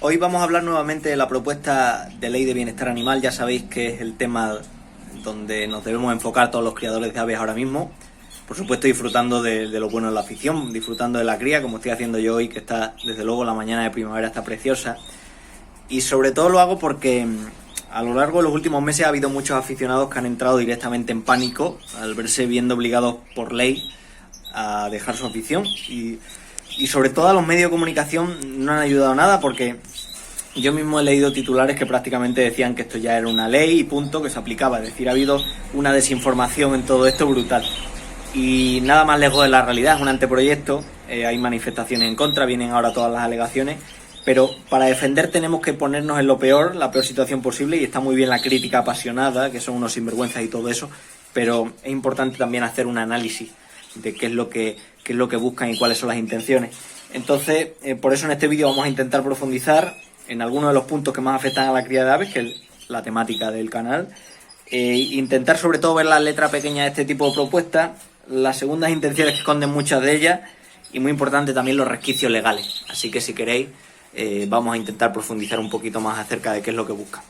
Hoy vamos a hablar nuevamente de la propuesta de ley de bienestar animal. Ya sabéis que es el tema donde nos debemos enfocar todos los criadores de aves ahora mismo. Por supuesto, disfrutando de lo bueno de la afición, disfrutando de la cría, como estoy haciendo yo hoy, que está, desde luego, la mañana de primavera está preciosa. Y sobre todo lo hago porque a lo largo de los últimos meses ha habido muchos aficionados que han entrado directamente en pánico al verse viendo obligados por ley a dejar su afición. Y sobre todo a los medios de comunicación no han ayudado nada, porque yo mismo he leído titulares que prácticamente decían que esto ya era una ley y punto, que se aplicaba. Es decir, ha habido una desinformación en todo esto brutal. Y nada más lejos de la realidad, es un anteproyecto, hay manifestaciones en contra, vienen ahora todas las alegaciones, pero para defender tenemos que ponernos en lo peor, la peor situación posible, y está muy bien la crítica apasionada, que son unos sinvergüenzas y todo eso, pero es importante también hacer un análisis de qué es lo que buscan y cuáles son las intenciones. Entonces, por eso en este vídeo vamos a intentar profundizar en algunos de los puntos que más afectan a la cría de aves, que es la temática del canal. Intentar sobre todo ver la letra pequeña de este tipo de propuestas, las segundas intenciones que esconden muchas de ellas, y muy importante también los resquicios legales. Así que si queréis, vamos a intentar profundizar un poquito más acerca de qué es lo que buscan.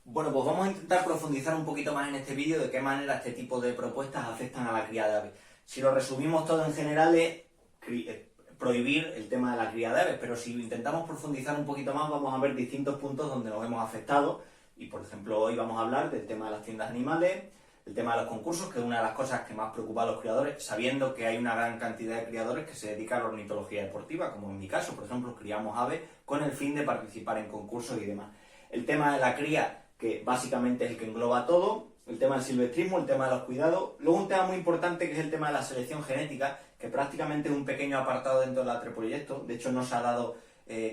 Bueno, pues vamos a intentar profundizar un poquito más en este vídeo de qué manera este tipo de propuestas afectan a la cría de aves. Si lo resumimos todo en general es prohibir el tema de la cría de aves, pero si intentamos profundizar un poquito más vamos a ver distintos puntos donde nos hemos afectado. Y por ejemplo hoy vamos a hablar del tema de las tiendas animales, el tema de los concursos, que es una de las cosas que más preocupa a los criadores, sabiendo que hay una gran cantidad de criadores que se dedican a la ornitología deportiva, como en mi caso, por ejemplo, criamos aves con el fin de participar en concursos y demás. El tema de la cría, que básicamente es el que engloba todo, el tema del silvestrismo, el tema de los cuidados, luego un tema muy importante que es el tema de la selección genética, que prácticamente es un pequeño apartado dentro del anteproyecto, de hecho no se ha dado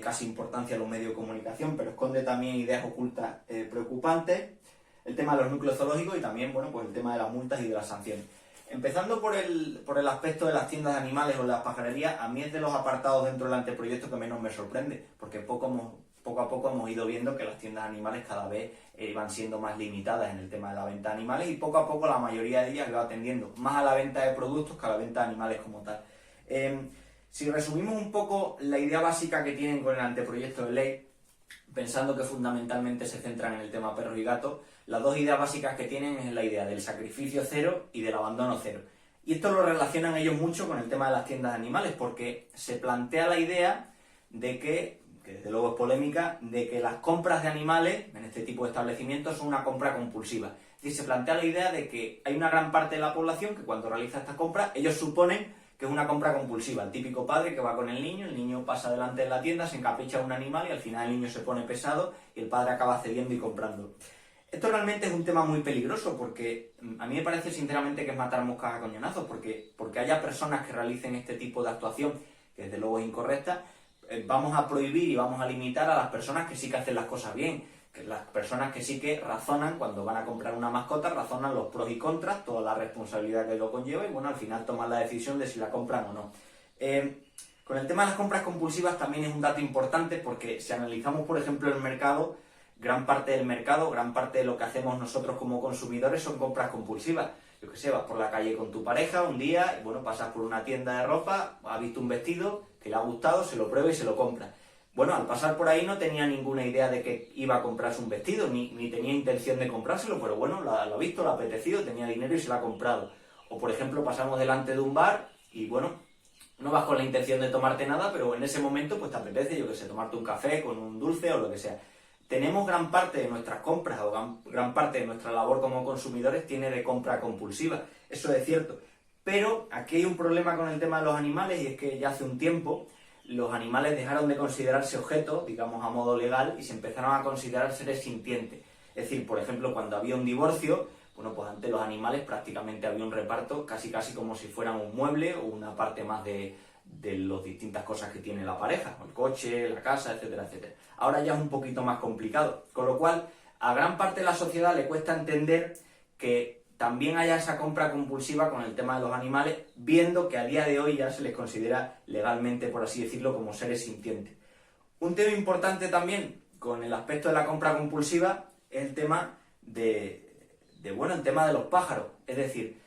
casi importancia a los medios de comunicación, pero esconde también ideas ocultas preocupantes, el tema de los núcleos zoológicos y también, bueno, pues el tema de las multas y de las sanciones. Empezando por el aspecto de las tiendas de animales o las pajarerías, a mí es de los apartados dentro del anteproyecto que menos me sorprende, porque poco a poco hemos ido viendo que las tiendas de animales cada vez van siendo más limitadas en el tema de la venta de animales, y poco a poco la mayoría de ellas va atendiendo más a la venta de productos que a la venta de animales como tal. Si resumimos un poco la idea básica que tienen con el anteproyecto de ley, pensando que fundamentalmente se centran en el tema perros y gatos, las dos ideas básicas que tienen es la idea del sacrificio cero y del abandono cero. Y esto lo relacionan ellos mucho con el tema de las tiendas de animales, porque se plantea la idea de que desde luego es polémica, de que las compras de animales en este tipo de establecimientos son una compra compulsiva. Es decir, se plantea la idea de que hay una gran parte de la población que cuando realiza estas compras, ellos suponen que es una compra compulsiva. El típico padre que va con el niño pasa delante de la tienda, se encapricha un animal y al final el niño se pone pesado y el padre acaba cediendo y comprando. Esto realmente es un tema muy peligroso, porque a mí me parece sinceramente que es matar moscas a cañonazos, porque haya personas que realicen este tipo de actuación, que desde luego es incorrecta, vamos a prohibir y vamos a limitar a las personas que sí que hacen las cosas bien, que las personas que sí que razonan cuando van a comprar una mascota, razonan los pros y contras, toda la responsabilidad que lo conlleva, y bueno, al final toman la decisión de si la compran o no. Con el tema de las compras compulsivas también es un dato importante, porque si analizamos por ejemplo el mercado, gran parte de lo que hacemos nosotros como consumidores son compras compulsivas. Yo que sé, vas por la calle con tu pareja un día, y bueno, pasas por una tienda de ropa, has visto un vestido que le ha gustado, se lo prueba y se lo compra. Bueno, al pasar por ahí no tenía ninguna idea de que iba a comprarse un vestido, ni tenía intención de comprárselo, pero bueno, lo ha visto, lo ha apetecido, tenía dinero y se lo ha comprado. O por ejemplo, pasamos delante de un bar y bueno, no vas con la intención de tomarte nada, pero en ese momento pues te apetece, yo que sé, tomarte un café con un dulce o lo que sea. Tenemos gran parte de nuestras compras o gran parte de nuestra labor como consumidores tiene de compra compulsiva, eso es cierto. Pero aquí hay un problema con el tema de los animales, y es que ya hace un tiempo los animales dejaron de considerarse objetos, digamos a modo legal, y se empezaron a considerar seres sintientes. Es decir, por ejemplo, cuando había un divorcio, bueno, pues ante los animales prácticamente había un reparto casi como si fueran un mueble o una parte más de las distintas cosas que tiene la pareja, el coche, la casa, etcétera, etcétera. Ahora ya es un poquito más complicado, con lo cual a gran parte de la sociedad le cuesta entender que también haya esa compra compulsiva con el tema de los animales, viendo que a día de hoy ya se les considera legalmente, por así decirlo, como seres sintientes. Un tema importante también con el aspecto de la compra compulsiva es el tema el tema de los pájaros. Es decir,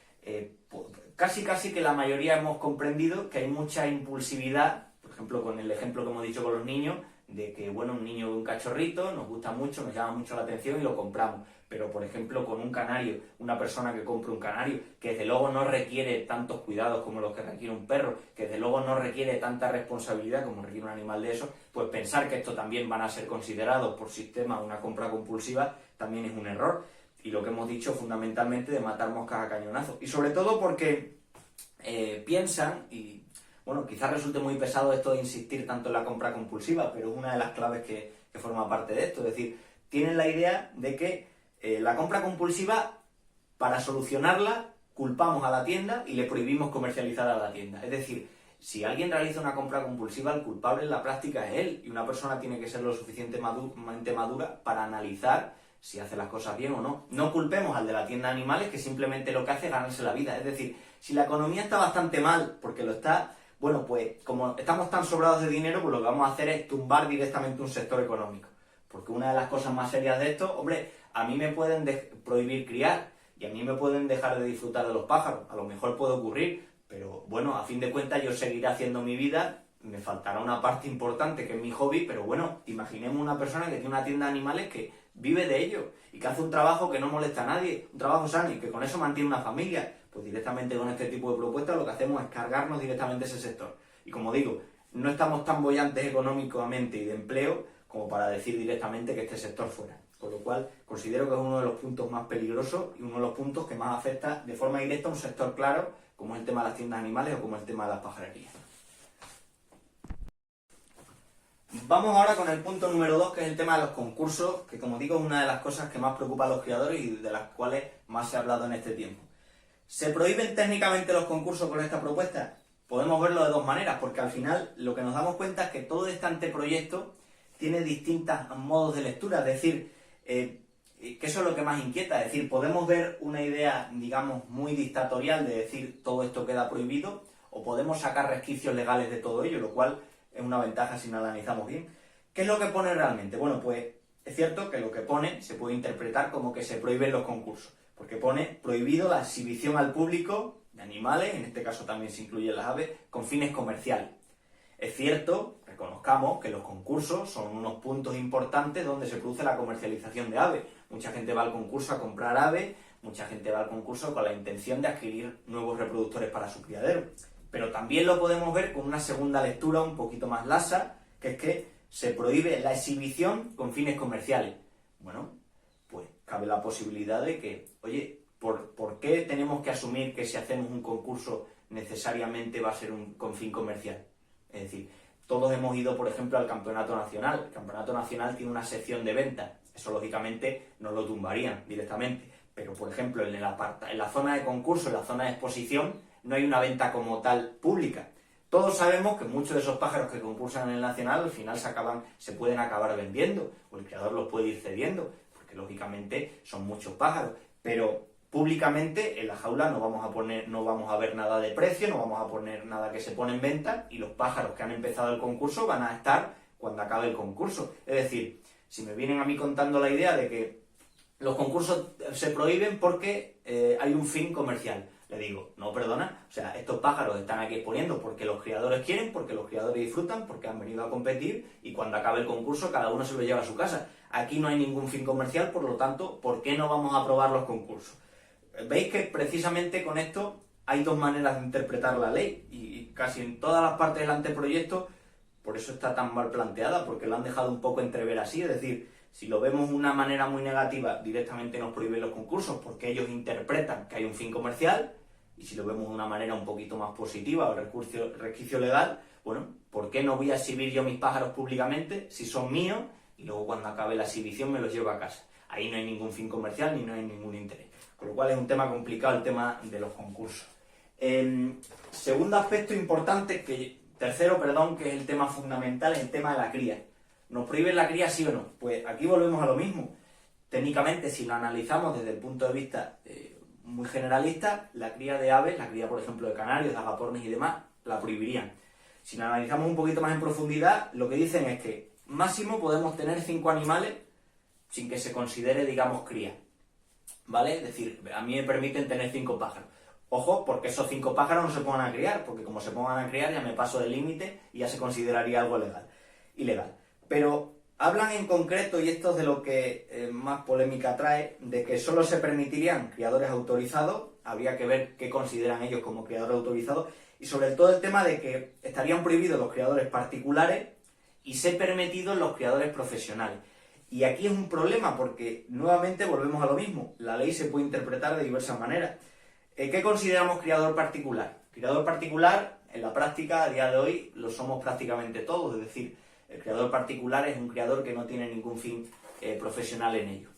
casi que la mayoría hemos comprendido que hay mucha impulsividad, por ejemplo, con el ejemplo que hemos dicho con los niños, de que, bueno, un niño ve un cachorrito, nos gusta mucho, nos llama mucho la atención y lo compramos. Pero, por ejemplo, con un canario, una persona que compra un canario, que desde luego no requiere tantos cuidados como los que requiere un perro, que desde luego no requiere tanta responsabilidad como requiere un animal de esos, pues pensar que estos también van a ser considerados por sistema una compra compulsiva también es un error. Y lo que hemos dicho fundamentalmente de matar moscas a cañonazos. Y sobre todo porque piensan, y bueno, quizás resulte muy pesado esto de insistir tanto en la compra compulsiva, pero es una de las claves que forma parte de esto. Es decir, tienen la idea de que la compra compulsiva, para solucionarla, culpamos a la tienda y le prohibimos comercializar a la tienda. Es decir, si alguien realiza una compra compulsiva, el culpable en la práctica es él, y una persona tiene que ser lo suficientemente madura para analizar si hace las cosas bien o no. No culpemos al de la tienda de animales, que simplemente lo que hace es ganarse la vida. Es decir, si la economía está bastante mal, porque lo está, bueno, pues como estamos tan sobrados de dinero, pues lo que vamos a hacer es tumbar directamente un sector económico. Porque una de las cosas más serias de esto, hombre, a mí me pueden prohibir criar y a mí me pueden dejar de disfrutar de los pájaros. A lo mejor puede ocurrir, pero bueno, a fin de cuentas yo seguiré haciendo mi vida, me faltará una parte importante que es mi hobby, pero bueno, imaginemos una persona que tiene una tienda de animales que vive de ello y que hace un trabajo que no molesta a nadie, un trabajo sano y que con eso mantiene una familia. Pues directamente con este tipo de propuestas lo que hacemos es cargarnos directamente ese sector. Y como digo, no estamos tan bollantes económicamente y de empleo como para decir directamente que este sector fuera. Con lo cual, considero que es uno de los puntos más peligrosos y uno de los puntos que más afecta de forma directa a un sector claro, como es el tema de las tiendas animales o como es el tema de las pajarerías. Vamos ahora con el punto número 2, que es el tema de los concursos, que como digo es una de las cosas que más preocupa a los criadores y de las cuales más se ha hablado en este tiempo. ¿Se prohíben técnicamente los concursos con esta propuesta? Podemos verlo de dos maneras, porque al final lo que nos damos cuenta es que todo este anteproyecto tiene distintos modos de lectura, es decir, que eso es lo que más inquieta, es decir, podemos ver una idea, digamos, muy dictatorial de decir todo esto queda prohibido, o podemos sacar resquicios legales de todo ello, lo cual es una ventaja si no lo analizamos bien. ¿Qué es lo que pone realmente? Bueno, pues es cierto que lo que pone se puede interpretar como que se prohíben los concursos, porque pone prohibido la exhibición al público de animales, en este caso también se incluyen las aves, con fines comerciales. Es cierto, reconozcamos que los concursos son unos puntos importantes donde se produce la comercialización de aves. Mucha gente va al concurso a comprar aves, mucha gente va al concurso con la intención de adquirir nuevos reproductores para su criadero. Pero también lo podemos ver con una segunda lectura un poquito más lasa, que es que se prohíbe la exhibición con fines comerciales. Bueno, pues cabe la posibilidad de que, oye, ¿por qué tenemos que asumir que si hacemos un concurso necesariamente va a ser con fin comercial? Es decir, todos hemos ido, por ejemplo, al Campeonato Nacional. El Campeonato Nacional tiene una sección de venta. Eso, lógicamente, no lo tumbarían directamente. Pero, por ejemplo, en la zona de concurso, en la zona de exposición, no hay una venta como tal pública. Todos sabemos que muchos de esos pájaros que concursan en el Nacional al final se pueden acabar vendiendo, o el criador los puede ir cediendo, porque lógicamente son muchos pájaros. Pero públicamente en la jaula no vamos a ver nada de precio, no vamos a poner nada que se pone en venta, y los pájaros que han empezado el concurso van a estar cuando acabe el concurso. Es decir, si me vienen a mí contando la idea de que los concursos se prohíben porque hay un fin comercial, le digo, no, perdona, o sea, estos pájaros están aquí exponiendo porque los criadores quieren, porque los criadores disfrutan, porque han venido a competir, y cuando acabe el concurso cada uno se lo lleva a su casa. Aquí no hay ningún fin comercial, por lo tanto, ¿por qué no vamos a aprobar los concursos? Veis que precisamente con esto hay dos maneras de interpretar la ley, y casi en todas las partes del anteproyecto por eso está tan mal planteada, porque lo han dejado un poco entrever así. Es decir, si lo vemos de una manera muy negativa, directamente nos prohíben los concursos porque ellos interpretan que hay un fin comercial, y si lo vemos de una manera un poquito más positiva, o resquicio legal, bueno, ¿por qué no voy a exhibir yo mis pájaros públicamente si son míos y luego cuando acabe la exhibición me los llevo a casa? Ahí no hay ningún fin comercial ni no hay ningún interés. Con lo cual es un tema complicado el tema de los concursos. Segundo aspecto importante, tercero, que es el tema fundamental, es el tema de la cría. ¿Nos prohíben la cría, sí o no? Pues aquí volvemos a lo mismo. Técnicamente, si lo analizamos desde el punto de vista muy generalista, la cría de aves, la cría, por ejemplo, de canarios, de agapornis y demás, la prohibirían. Si lo analizamos un poquito más en profundidad, lo que dicen es que máximo podemos tener 5 animales sin que se considere, digamos, cría. ¿Vale? Es decir, a mí me permiten tener 5 pájaros. Ojo, porque esos 5 pájaros no se pongan a criar, porque como se pongan a criar ya me paso del límite y ya se consideraría algo ilegal. Pero hablan en concreto, y esto es de lo que más polémica trae, de que solo se permitirían criadores autorizados. Habría que ver qué consideran ellos como criadores autorizados, y sobre todo el tema de que estarían prohibidos los criadores particulares y ser permitidos los criadores profesionales. Y aquí es un problema porque nuevamente volvemos a lo mismo, la ley se puede interpretar de diversas maneras. ¿Qué consideramos criador particular? Criador particular, en la práctica, a día de hoy, lo somos prácticamente todos, es decir, el criador particular es un criador que no tiene ningún fin profesional en ello.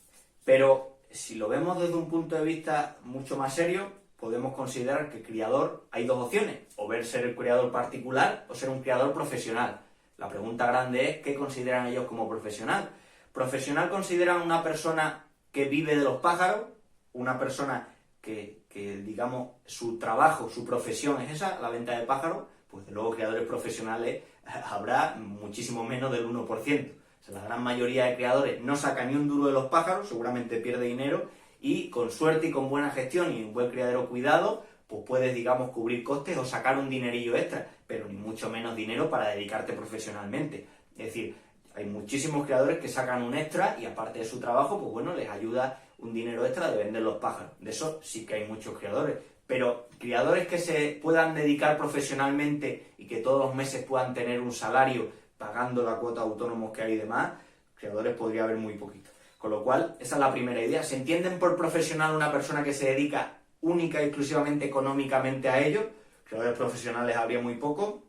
Pero si lo vemos desde un punto de vista mucho más serio, podemos considerar que criador hay dos opciones, o ser el criador particular o ser un criador profesional. La pregunta grande es, ¿qué consideran ellos como profesional? Profesional consideran una persona que vive de los pájaros, una persona que digamos, su trabajo, su profesión es esa, la venta de pájaros, pues de luego criadores profesionales habrá muchísimo menos del 1%. O sea, la gran mayoría de criadores no saca ni un duro de los pájaros, seguramente pierde dinero, y con suerte y con buena gestión y un buen criadero cuidado, pues puedes, digamos, cubrir costes o sacar un dinerillo extra, pero ni mucho menos dinero para dedicarte profesionalmente. Es decir, hay muchísimos criadores que sacan un extra y aparte de su trabajo, pues bueno, les ayuda un dinero extra de vender los pájaros. De eso sí que hay muchos criadores. Pero criadores que se puedan dedicar profesionalmente y que todos los meses puedan tener un salario pagando la cuota de autónomos que hay y demás, criadores podría haber muy poquito. Con lo cual, esa es la primera idea. ¿Se entienden por profesional una persona que se dedica única y exclusivamente económicamente a ello? Criadores profesionales habría muy poco,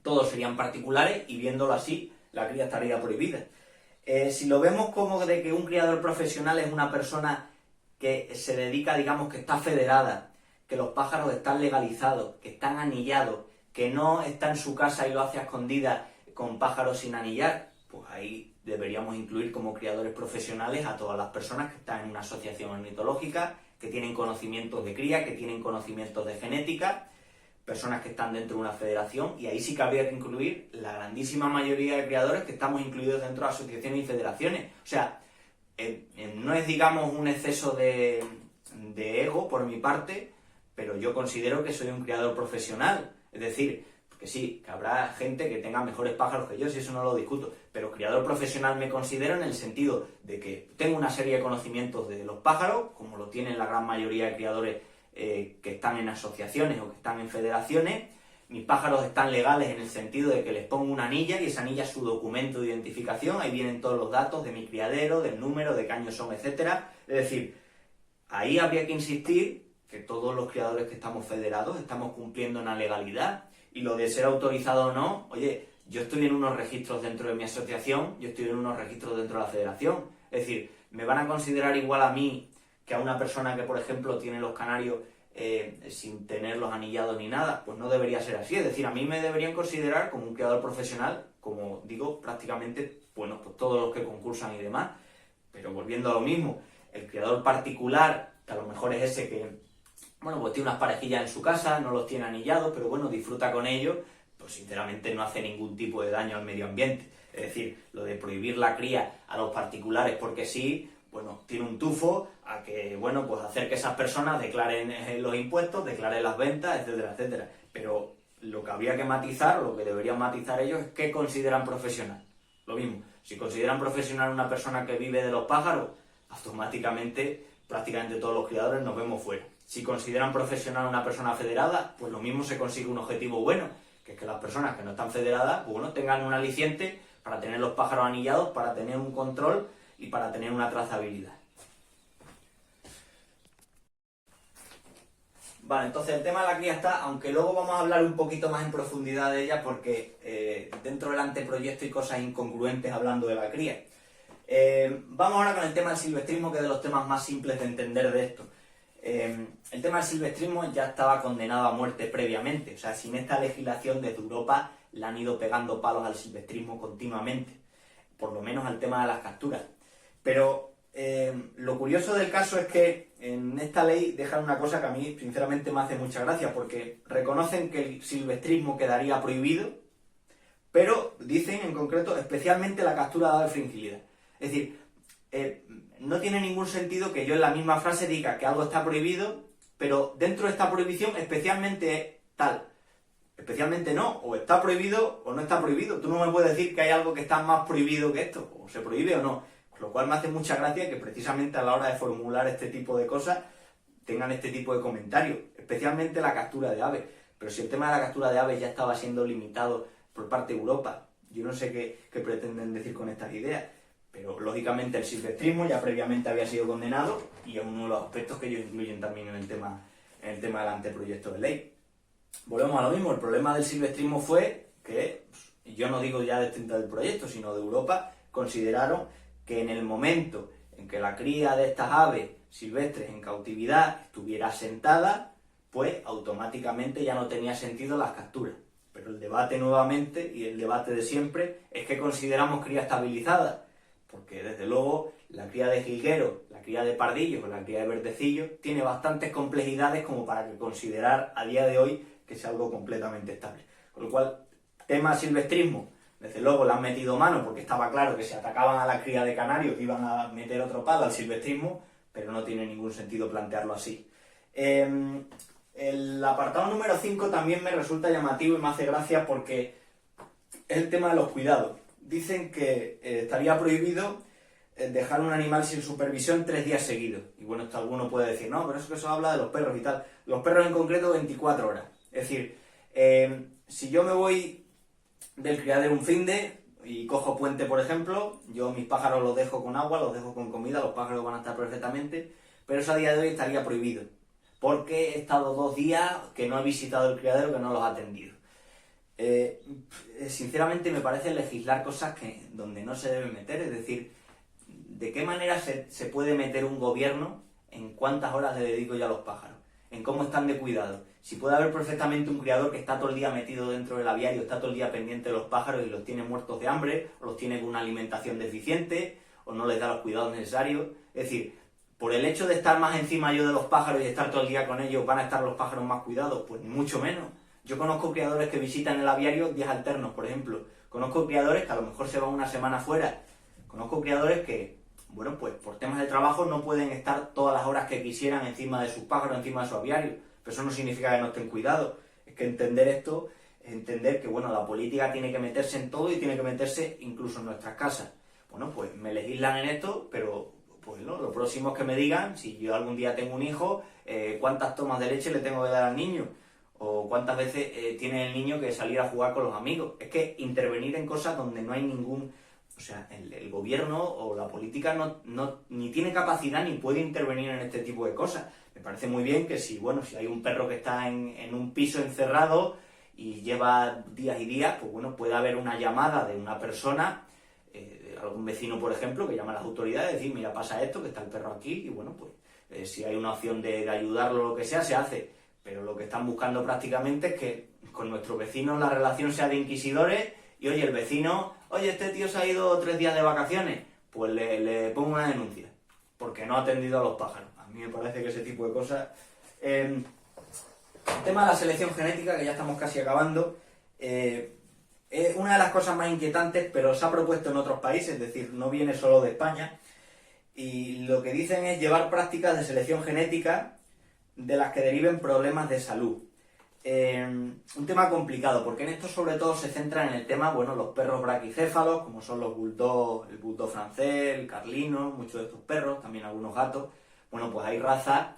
todos serían particulares y viéndolo así, la cría estaría prohibida. Si lo vemos como de que un criador profesional es una persona que se dedica, digamos, que está federada, que los pájaros están legalizados, que están anillados, que no está en su casa y lo hace a escondidas con pájaros sin anillar, pues ahí deberíamos incluir como criadores profesionales a todas las personas que están en una asociación ornitológica, que tienen conocimientos de cría, que tienen conocimientos de genética, personas que están dentro de una federación, y ahí sí que habría que incluir la grandísima mayoría de criadores que estamos incluidos dentro de asociaciones y federaciones. O sea, no es, digamos, un exceso de ego por mi parte, pero yo considero que soy un criador profesional. Es decir, que sí, que habrá gente que tenga mejores pájaros que yo, si eso no lo discuto, pero criador profesional me considero en el sentido de que tengo una serie de conocimientos de los pájaros, como lo tienen la gran mayoría de criadores que están en asociaciones o que están en federaciones. Mis pájaros están legales en el sentido de que les pongo una anilla y esa anilla es su documento de identificación, ahí vienen todos los datos de mi criadero, del número, de qué años son, etcétera. Es decir, ahí habría que insistir que todos los criadores que estamos federados estamos cumpliendo una legalidad, y lo de ser autorizado o no, oye, yo estoy en unos registros dentro de mi asociación, yo estoy en unos registros dentro de la federación, es decir, me van a considerar igual a mí que a una persona que, por ejemplo, tiene los canarios sin tenerlos anillados ni nada. Pues no debería ser así. Es decir, a mí me deberían considerar como un criador profesional, como digo, prácticamente, bueno, pues todos los que concursan y demás. Pero volviendo a lo mismo, el criador particular, que a lo mejor es ese que, bueno, pues tiene unas parejillas en su casa, no los tiene anillados, pero bueno, disfruta con ellos, pues sinceramente no hace ningún tipo de daño al medio ambiente. Es decir, lo de prohibir la cría a los particulares porque sí, bueno, tiene un tufo a que, bueno, pues hacer que esas personas declaren los impuestos, declaren las ventas, etcétera, etcétera. Pero lo que habría que matizar, o lo que deberían matizar ellos, es qué consideran profesional. Lo mismo, si consideran profesional una persona que vive de los pájaros, automáticamente, prácticamente todos los criadores nos vemos fuera. Si consideran profesional una persona federada, pues lo mismo se consigue un objetivo bueno, que es que las personas que no están federadas, pues bueno, tengan un aliciente para tener los pájaros anillados, para tener un control y para tener una trazabilidad. Vale, entonces el tema de la cría está, aunque luego vamos a hablar un poquito más en profundidad de ella, porque dentro del anteproyecto hay cosas incongruentes hablando de la cría. Vamos ahora con el tema del silvestrismo, que es de los temas más simples de entender de esto. El tema del silvestrismo ya estaba condenado a muerte previamente, o sea, sin esta legislación desde Europa le han ido pegando palos al silvestrismo continuamente, por lo menos al tema de las capturas. Pero lo curioso del caso es que en esta ley dejan una cosa que a mí sinceramente me hace mucha gracia, porque reconocen que el silvestrismo quedaría prohibido, pero dicen en concreto especialmente la captura de ave fringílida. Es decir, no tiene ningún sentido que yo en la misma frase diga que algo está prohibido pero dentro de esta prohibición especialmente tal. Especialmente no, o está prohibido o no está prohibido. Tú no me puedes decir que hay algo que está más prohibido que esto, o se prohíbe o no. Con lo cual me hace mucha gracia que precisamente a la hora de formular este tipo de cosas tengan este tipo de comentarios, especialmente la captura de aves. Pero si el tema de la captura de aves ya estaba siendo limitado por parte de Europa, yo no sé qué pretenden decir con estas ideas, pero lógicamente el silvestrismo ya previamente había sido condenado y es uno de los aspectos que ellos incluyen también en el tema del anteproyecto de ley. Volvemos a lo mismo, el problema del silvestrismo fue que, yo no digo ya del proyecto, sino de Europa, consideraron que en el momento en que la cría de estas aves silvestres en cautividad estuviera asentada, pues automáticamente ya no tenía sentido las capturas. Pero el debate nuevamente, y el debate de siempre, es que consideramos cría estabilizada, porque desde luego la cría de jilgueros, la cría de pardillos o la cría de verdecillos tiene bastantes complejidades como para que considerar a día de hoy que sea algo completamente estable. Con lo cual, tema silvestrismo, desde luego le han metido mano porque estaba claro que si atacaban a la cría de canarios iban a meter otro palo al silvestrismo, pero no tiene ningún sentido plantearlo así. El apartado número 5 también me resulta llamativo y me hace gracia porque es el tema de los cuidados. Dicen que estaría prohibido dejar un animal sin supervisión 3 días seguidos. Y bueno, esto alguno puede decir, no, pero eso habla de los perros y tal. Los perros en concreto 24 horas. Es decir, si yo me voy del criadero un finde y cojo puente, por ejemplo, yo mis pájaros los dejo con agua, los dejo con comida, los pájaros van a estar perfectamente, pero eso a día de hoy estaría prohibido, porque he estado 2 días que no he visitado el criadero, que no los he atendido. Sinceramente me parece legislar cosas donde no se debe meter, es decir, ¿de qué manera se puede meter un gobierno en cuántas horas le dedico yo a los pájaros? En cómo están de cuidado. Si puede haber perfectamente un criador que está todo el día metido dentro del aviario, está todo el día pendiente de los pájaros y los tiene muertos de hambre, o los tiene con una alimentación deficiente, o no les da los cuidados necesarios. Es decir, por el hecho de estar más encima yo de los pájaros y estar todo el día con ellos, ¿van a estar los pájaros más cuidados? Pues ni mucho menos. Yo conozco criadores que visitan el aviario días alternos, por ejemplo. Conozco criadores que a lo mejor se van una semana fuera. Conozco criadores que, bueno, pues por temas de trabajo no pueden estar todas las horas que quisieran encima de sus pájaros, encima de su aviario. Pero eso no significa que no estén cuidados. Es que entender esto es entender que, bueno, la política tiene que meterse en todo y tiene que meterse incluso en nuestras casas. Bueno, pues me legislan en esto, pero pues no, lo próximo es que me digan, si yo algún día tengo un hijo, cuántas tomas de leche le tengo que dar al niño. O cuántas veces tiene el niño que salir a jugar con los amigos. Es que intervenir en cosas donde no hay ningún... O sea, el gobierno o la política ni tiene capacidad ni puede intervenir en este tipo de cosas. Me parece muy bien que si hay un perro que está en un piso encerrado y lleva días y días, pues bueno, puede haber una llamada de una persona, algún vecino, por ejemplo, que llama a las autoridades y decir, mira, pasa esto, que está el perro aquí, y bueno, pues si hay una opción de ayudarlo o lo que sea, se hace. Pero lo que están buscando prácticamente es que con nuestros vecinos la relación sea de inquisidores y, oye, el vecino, oye, este tío se ha ido 3 días de vacaciones, pues le pongo una denuncia, porque no ha atendido a los pájaros. A mí me parece que ese tipo de cosas... El tema de la selección genética, que ya estamos casi acabando, es una de las cosas más inquietantes, pero se ha propuesto en otros países, es decir, no viene solo de España, y lo que dicen es llevar prácticas de selección genética de las que deriven problemas de salud. Un tema complicado, porque en esto sobre todo se centra en el tema, bueno, los perros braquicéfalos, como son los bulldog, el bulldog francés, el carlino, muchos de estos perros, también algunos gatos. Bueno, pues hay razas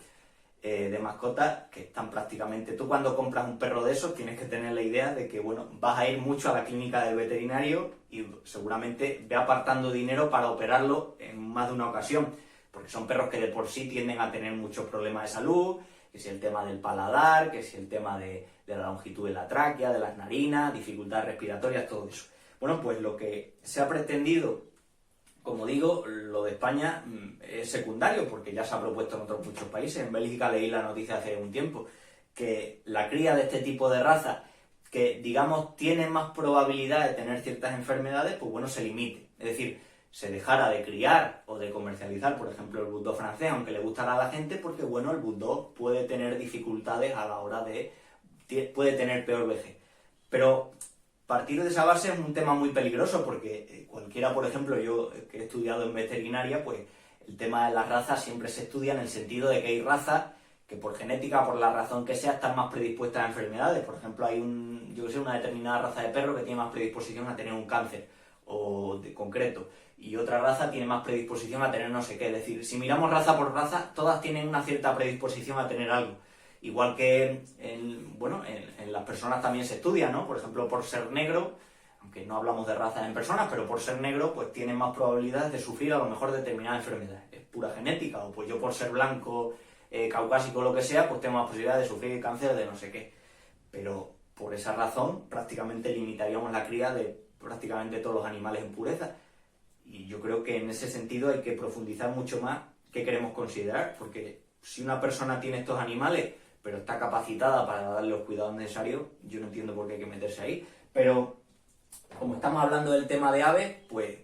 de mascotas que están prácticamente... Tú cuando compras un perro de esos tienes que tener la idea de que, bueno, vas a ir mucho a la clínica del veterinario y seguramente ve apartando dinero para operarlo en más de una ocasión, porque son perros que de por sí tienden a tener muchos problemas de salud, que si el tema del paladar, que si el tema de la longitud de la tráquea, de las narinas, dificultades respiratorias, todo eso. Bueno, pues lo que se ha pretendido, como digo, lo de España es secundario, porque ya se ha propuesto en otros muchos países. En Bélgica leí la noticia hace un tiempo, que la cría de este tipo de razas, que digamos tiene más probabilidad de tener ciertas enfermedades, pues bueno, se limite. Es decir, se dejara de criar o de comercializar, por ejemplo, el bulldog francés, aunque le gustará a la gente, porque bueno, el bulldog puede tener dificultades a la hora puede tener peor vejez. Pero partir de esa base es un tema muy peligroso, porque cualquiera, por ejemplo, yo que he estudiado en veterinaria, pues el tema de las razas siempre se estudia en el sentido de que hay razas que por genética, por la razón que sea, están más predispuestas a enfermedades. Por ejemplo, hay una determinada raza de perro que tiene más predisposición a tener un cáncer o de concreto, y otra raza tiene más predisposición a tener no sé qué. Es decir, si miramos raza por raza, todas tienen una cierta predisposición a tener algo. Igual que en las personas también se estudia, ¿no? Por ejemplo, por ser negro, aunque no hablamos de razas en personas, pero por ser negro, pues tienen más probabilidades de sufrir a lo mejor determinadas enfermedades. Es pura genética, o pues yo por ser blanco, caucásico o lo que sea, pues tengo más posibilidad de sufrir cáncer de no sé qué. Pero por esa razón prácticamente limitaríamos la cría de prácticamente todos los animales en pureza. Y yo creo que en ese sentido hay que profundizar mucho más qué queremos considerar, porque si una persona tiene estos animales pero está capacitada para darle los cuidados necesarios, yo no entiendo por qué hay que meterse ahí. Pero como estamos hablando del tema de aves, pues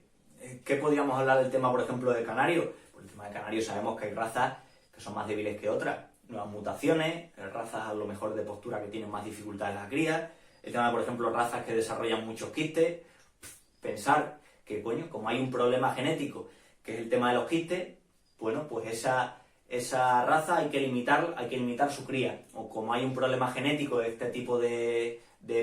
¿qué podríamos hablar del tema, por ejemplo, de canario? Por el tema de canario sabemos que hay razas que son más débiles que otras, nuevas mutaciones, razas a lo mejor de postura que tienen más dificultades en la cría, el tema de, por ejemplo, razas que desarrollan muchos quistes. Pensar que, coño, como hay un problema genético, que es el tema de los quistes, bueno, pues esa raza hay que limitar su cría. O como hay un problema genético de este tipo de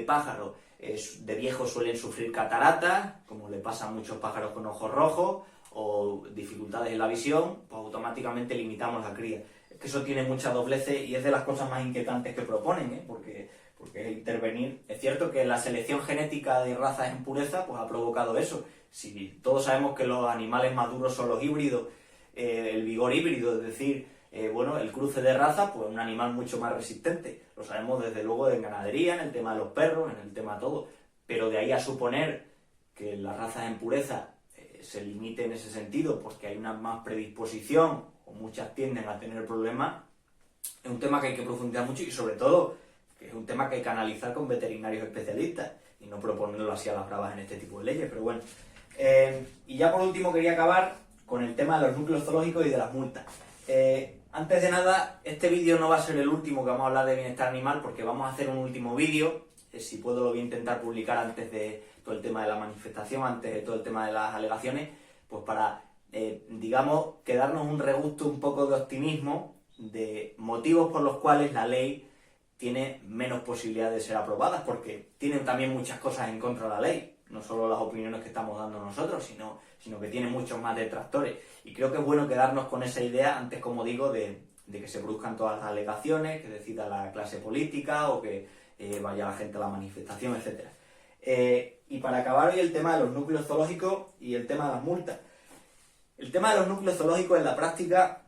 pájaros, de viejos suelen sufrir cataratas, como le pasa a muchos pájaros con ojos rojos, o dificultades en la visión, pues automáticamente limitamos la cría. Es que eso tiene muchas dobleces y es de las cosas más inquietantes que proponen, porque es intervenir. Es cierto que la selección genética de razas en pureza pues ha provocado eso. Si todos sabemos que los animales más duros son los híbridos, el vigor híbrido, es decir, el cruce de razas, pues un animal mucho más resistente. Lo sabemos desde luego en ganadería, en el tema de los perros, en el tema de todo. Pero de ahí a suponer que las razas en pureza se limite en ese sentido porque hay una más predisposición o muchas tienden a tener problemas, es un tema que hay que profundizar mucho y sobre todo que es un tema que hay que analizar con veterinarios especialistas y no proponerlo así a las bravas en este tipo de leyes, pero bueno. Y ya por último quería acabar con el tema de los núcleos zoológicos y de las multas. Antes de nada, este vídeo no va a ser el último que vamos a hablar de bienestar animal porque vamos a hacer un último vídeo, si puedo lo voy a intentar publicar antes de todo el tema de la manifestación, antes de todo el tema de las alegaciones, pues para, digamos, quedarnos un regusto, un poco de optimismo de motivos por los cuales la ley tiene menos posibilidad de ser aprobada, porque tienen también muchas cosas en contra de la ley, no solo las opiniones que estamos dando nosotros, sino que tiene muchos más detractores. Y creo que es bueno quedarnos con esa idea antes, como digo, de que se produzcan todas las alegaciones, que decida la clase política o que vaya la gente a la manifestación, etc. Y para acabar hoy el tema de los núcleos zoológicos y el tema de las multas. El tema de los núcleos zoológicos en la práctica,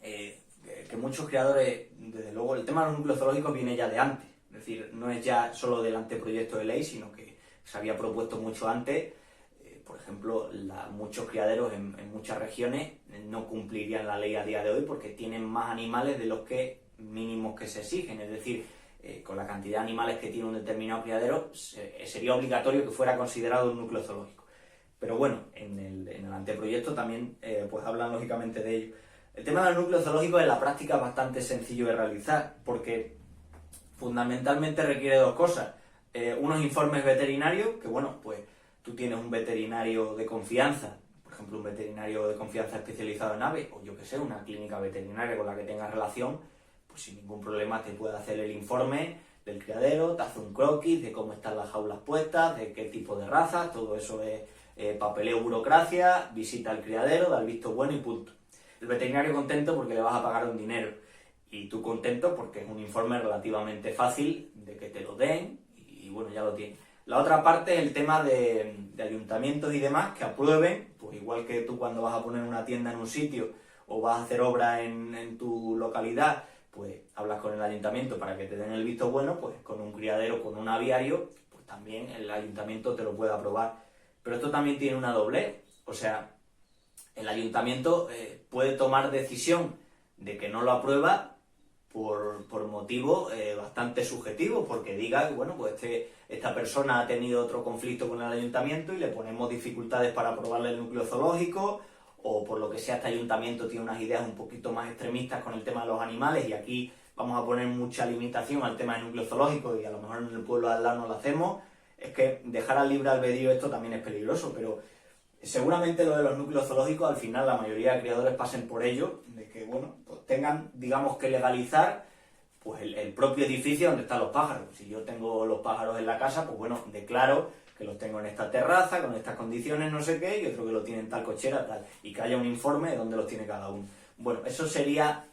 que muchos creadores, desde luego, el tema de los núcleos zoológicos viene ya de antes. Es decir, no es ya solo del anteproyecto de ley, sino que se había propuesto mucho antes. Por ejemplo, muchos criaderos en muchas regiones no cumplirían la ley a día de hoy porque tienen más animales de los que mínimos que se exigen. Es decir, con la cantidad de animales que tiene un determinado criadero, sería obligatorio que fuera considerado un núcleo zoológico. Pero bueno, en el anteproyecto también pues hablan lógicamente de ello. El tema de los núcleos zoológicos en la práctica es bastante sencillo de realizar porque fundamentalmente requiere dos cosas. Unos informes veterinarios, que bueno, pues tú tienes un veterinario de confianza, por ejemplo un veterinario de confianza especializado en aves, o yo que sé, una clínica veterinaria con la que tengas relación, pues sin ningún problema te puede hacer el informe del criadero, te hace un croquis de cómo están las jaulas puestas, de qué tipo de raza, todo eso es papeleo, burocracia, visita al criadero, da el visto bueno y punto. El veterinario contento porque le vas a pagar un dinero y tú contento porque es un informe relativamente fácil de que te lo den y bueno, ya lo tienes. La otra parte es el tema de ayuntamientos y demás que aprueben, pues igual que tú cuando vas a poner una tienda en un sitio o vas a hacer obra en tu localidad, pues hablas con el ayuntamiento para que te den el visto bueno, pues con un criadero, con un aviario, pues también el ayuntamiento te lo puede aprobar. Pero esto también tiene una doblez, o sea, el ayuntamiento puede tomar decisión de que no lo aprueba por motivos bastante subjetivos, porque diga que bueno, pues esta persona ha tenido otro conflicto con el ayuntamiento y le ponemos dificultades para aprobarle el núcleo zoológico, o por lo que sea este ayuntamiento tiene unas ideas un poquito más extremistas con el tema de los animales y aquí vamos a poner mucha limitación al tema del núcleo zoológico y a lo mejor en el pueblo de al lado no lo hacemos. Es que dejar al libre albedrío esto también es peligroso, pero Seguramente lo de los núcleos zoológicos, al final la mayoría de criadores pasen por ello, de que, bueno, pues tengan, digamos, que legalizar pues el propio edificio donde están los pájaros. Si yo tengo los pájaros en la casa, pues bueno, declaro que los tengo en esta terraza, con estas condiciones, no sé qué, y otro que lo tiene en tal cochera, tal, y que haya un informe de dónde los tiene cada uno. Bueno, eso sería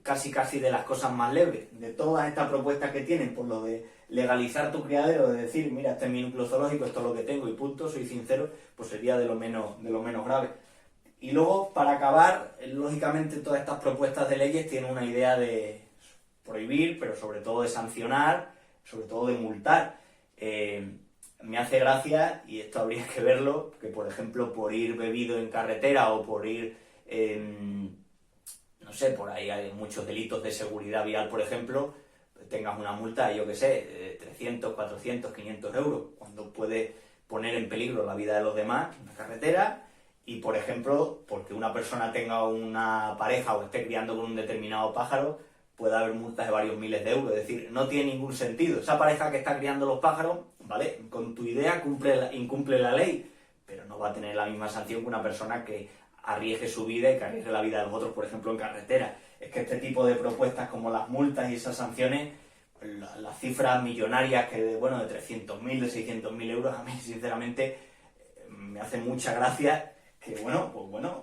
casi de las cosas más leves. De todas estas propuestas que tienen, por lo de legalizar tu criadero, de decir, mira, este es mi núcleo zoológico, esto es lo que tengo y punto, soy sincero, pues sería de lo menos grave. Y luego, para acabar, lógicamente todas estas propuestas de leyes tienen una idea de prohibir, pero sobre todo de sancionar, sobre todo de multar. Me hace gracia, y esto habría que verlo, que por ejemplo por ir bebido en carretera o por ir, no sé, por ahí hay muchos delitos de seguridad vial, por ejemplo, tengas una multa, yo que sé, 300, 400, 500 euros, cuando puede poner en peligro la vida de los demás en la carretera. Y, por ejemplo, porque una persona tenga una pareja o esté criando con un determinado pájaro, puede haber multas de varios miles de euros. Es decir, no tiene ningún sentido. Esa pareja que está criando los pájaros, ¿vale? Con tu idea incumple la ley, pero no va a tener la misma sanción que una persona que arriesgue su vida y que arriesgue la vida de los otros, por ejemplo, en carretera. Es que este tipo de propuestas como las multas y esas sanciones, las cifras millonarias que de 300.000, de 600.000 euros, a mí sinceramente me hace mucha gracia. Que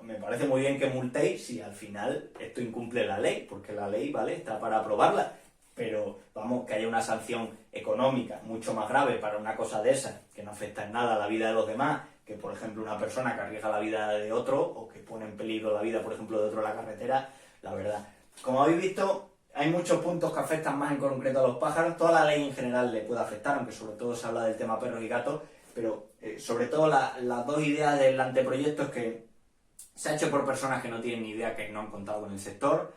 me parece muy bien que multéis si al final esto incumple la ley, porque la ley, ¿vale?, está para aprobarla, pero vamos, que haya una sanción económica mucho más grave para una cosa de esas, que no afecta en nada a la vida de los demás, que por ejemplo una persona que arriesga la vida de otro, o que pone en peligro la vida, por ejemplo, de otro en la carretera, la verdad. Como habéis visto, hay muchos puntos que afectan más en concreto a los pájaros. Toda la ley en general le puede afectar, aunque sobre todo se habla del tema perros y gatos, pero sobre todo las dos ideas del anteproyecto es que se ha hecho por personas que no tienen ni idea, que no han contado con el sector.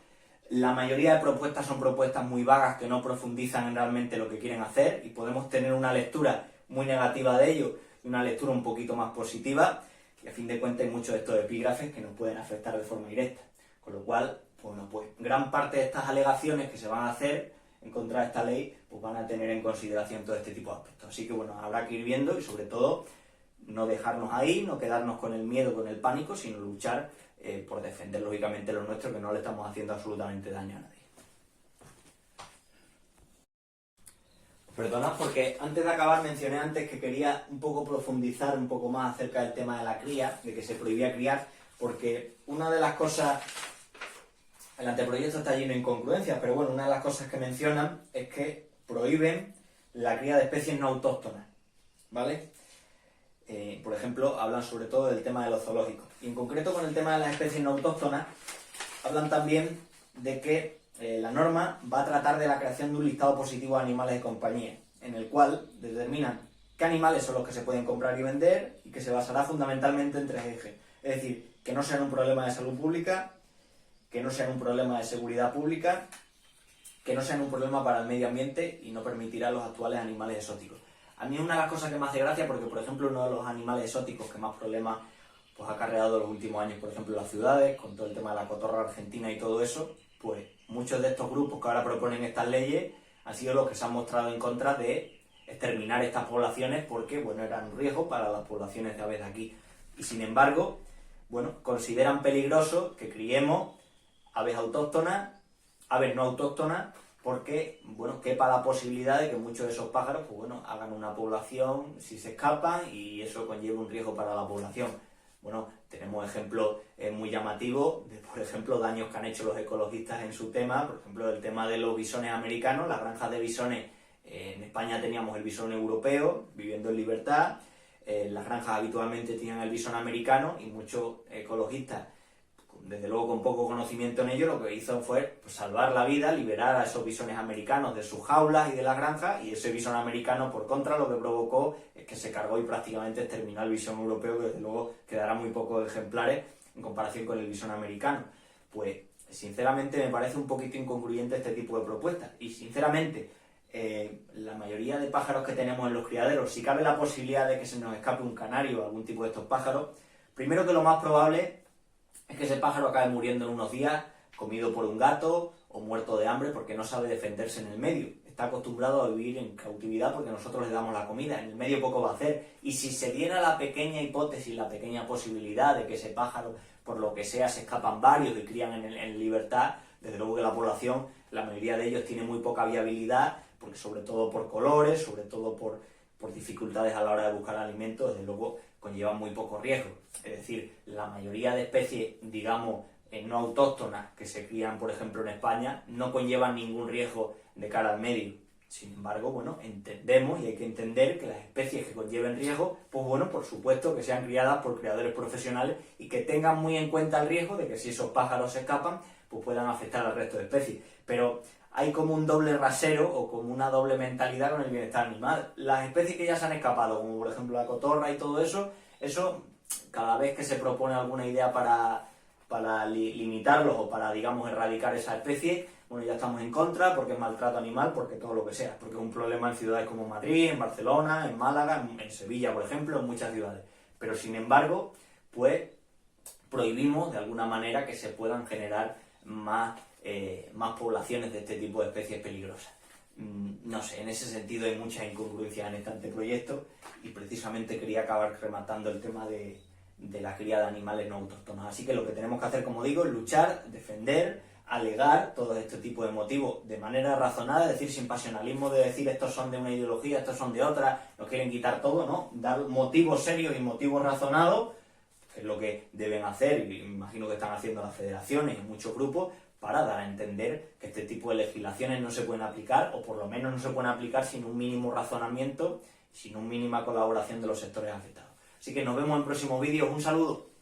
La mayoría de propuestas son propuestas muy vagas que no profundizan en realmente lo que quieren hacer, y podemos tener una lectura muy negativa de ello y una lectura un poquito más positiva, y a fin de cuentas hay muchos de estos epígrafes que nos pueden afectar de forma directa. Con lo cual, pues gran parte de estas alegaciones que se van a hacer en contra de esta ley, pues van a tener en consideración todo este tipo de aspectos. Así que habrá que ir viendo, y sobre todo no dejarnos ahí, no quedarnos con el miedo, con el pánico, sino luchar por defender lógicamente lo nuestro, que no le estamos haciendo absolutamente daño a nadie. Perdonad, porque antes de acabar mencioné antes que quería un poco profundizar un poco más acerca del tema de la cría, de que se prohibía criar, porque una de las cosas, el anteproyecto está lleno de incongruencias, pero bueno, una de las cosas que mencionan es que prohíben la cría de especies no autóctonas, ¿vale? Por ejemplo, hablan sobre todo del tema de los zoológicos. Y en concreto con el tema de las especies no autóctonas, hablan también de que la norma va a tratar de la creación de un listado positivo de animales de compañía, en el cual determinan qué animales son los que se pueden comprar y vender, y que se basará fundamentalmente en tres ejes. Es decir, que no sean un problema de salud pública, que no sean un problema de seguridad pública, que no sean un problema para el medio ambiente, y no permitirá los actuales animales exóticos. A mí es una de las cosas que me hace gracia, porque por ejemplo uno de los animales exóticos que más problemas pues, ha acarreado en los últimos años, por ejemplo en las ciudades, con todo el tema de la cotorra argentina y todo eso, pues muchos de estos grupos que ahora proponen estas leyes han sido los que se han mostrado en contra de exterminar estas poblaciones, porque eran un riesgo para las poblaciones de aves de aquí. Y sin embargo, consideran peligroso que criemos aves autóctonas, aves no autóctonas, porque, quepa la posibilidad de que muchos de esos pájaros, hagan una población si se escapan, y eso conlleva un riesgo para la población. Tenemos ejemplos muy llamativos de, por ejemplo, daños que han hecho los ecologistas en su tema, por ejemplo, el tema de los bisones americanos, las granjas de bisones. En España teníamos el bisón europeo, viviendo en libertad. Las granjas habitualmente tenían el bisón americano, y muchos ecologistas, desde luego con poco conocimiento en ello, lo que hizo fue salvar la vida, liberar a esos bisones americanos de sus jaulas y de las granjas, y ese bisón americano, por contra, lo que provocó es que se cargó y prácticamente exterminó el bisón europeo, que desde luego quedará muy pocos ejemplares en comparación con el bisón americano. Pues, sinceramente, me parece un poquito incongruente este tipo de propuestas, y sinceramente, la mayoría de pájaros que tenemos en los criaderos, si cabe la posibilidad de que se nos escape un canario o algún tipo de estos pájaros, primero que lo más probable es que ese pájaro acabe muriendo en unos días, comido por un gato o muerto de hambre porque no sabe defenderse en el medio. está acostumbrado a vivir en cautividad porque nosotros le damos la comida, en el medio poco va a hacer. Y si se diera la pequeña hipótesis, la pequeña posibilidad de que ese pájaro, por lo que sea, se escapan varios y crían en libertad, desde luego que la población, la mayoría de ellos tiene muy poca viabilidad, porque sobre todo por colores, sobre todo por dificultades a la hora de buscar alimentos, desde luego conllevan muy poco riesgo. Es decir, la mayoría de especies, digamos, no autóctonas que se crían, por ejemplo, en España, no conllevan ningún riesgo de cara al medio. Sin embargo, bueno, entendemos y hay que entender que las especies que conlleven riesgo, pues bueno, por supuesto que sean criadas por criadores profesionales y que tengan muy en cuenta el riesgo de que si esos pájaros se escapan, pues puedan afectar al resto de especies. Pero hay como un doble rasero o como una doble mentalidad con el bienestar animal. Las especies que ya se han escapado, como por ejemplo la cotorra y todo eso, cada vez que se propone alguna idea para limitarlos o para, digamos, erradicar esa especie, bueno, ya estamos en contra porque es maltrato animal, porque todo lo que sea, porque es un problema en ciudades como Madrid, en Barcelona, en Málaga, en Sevilla, por ejemplo, en muchas ciudades. Pero sin embargo, pues prohibimos de alguna manera que se puedan generar más poblaciones de este tipo de especies peligrosas. No sé, en ese sentido hay muchas incongruencias en este anteproyecto y precisamente quería acabar rematando el tema de la cría de animales no autóctonos. Así que lo que tenemos que hacer, como digo, es luchar, defender, alegar todo este tipo de motivos de manera razonada, es decir, sin pasionalismo de decir estos son de una ideología, estos son de otra, nos quieren quitar todo, ¿no? Dar motivos serios y motivos razonados, que es lo que deben hacer, y me imagino que están haciendo las federaciones y muchos grupos, para dar a entender que este tipo de legislaciones no se pueden aplicar, o por lo menos no se pueden aplicar sin un mínimo razonamiento, sin una mínima colaboración de los sectores afectados. Así que nos vemos en próximos vídeos. Un saludo.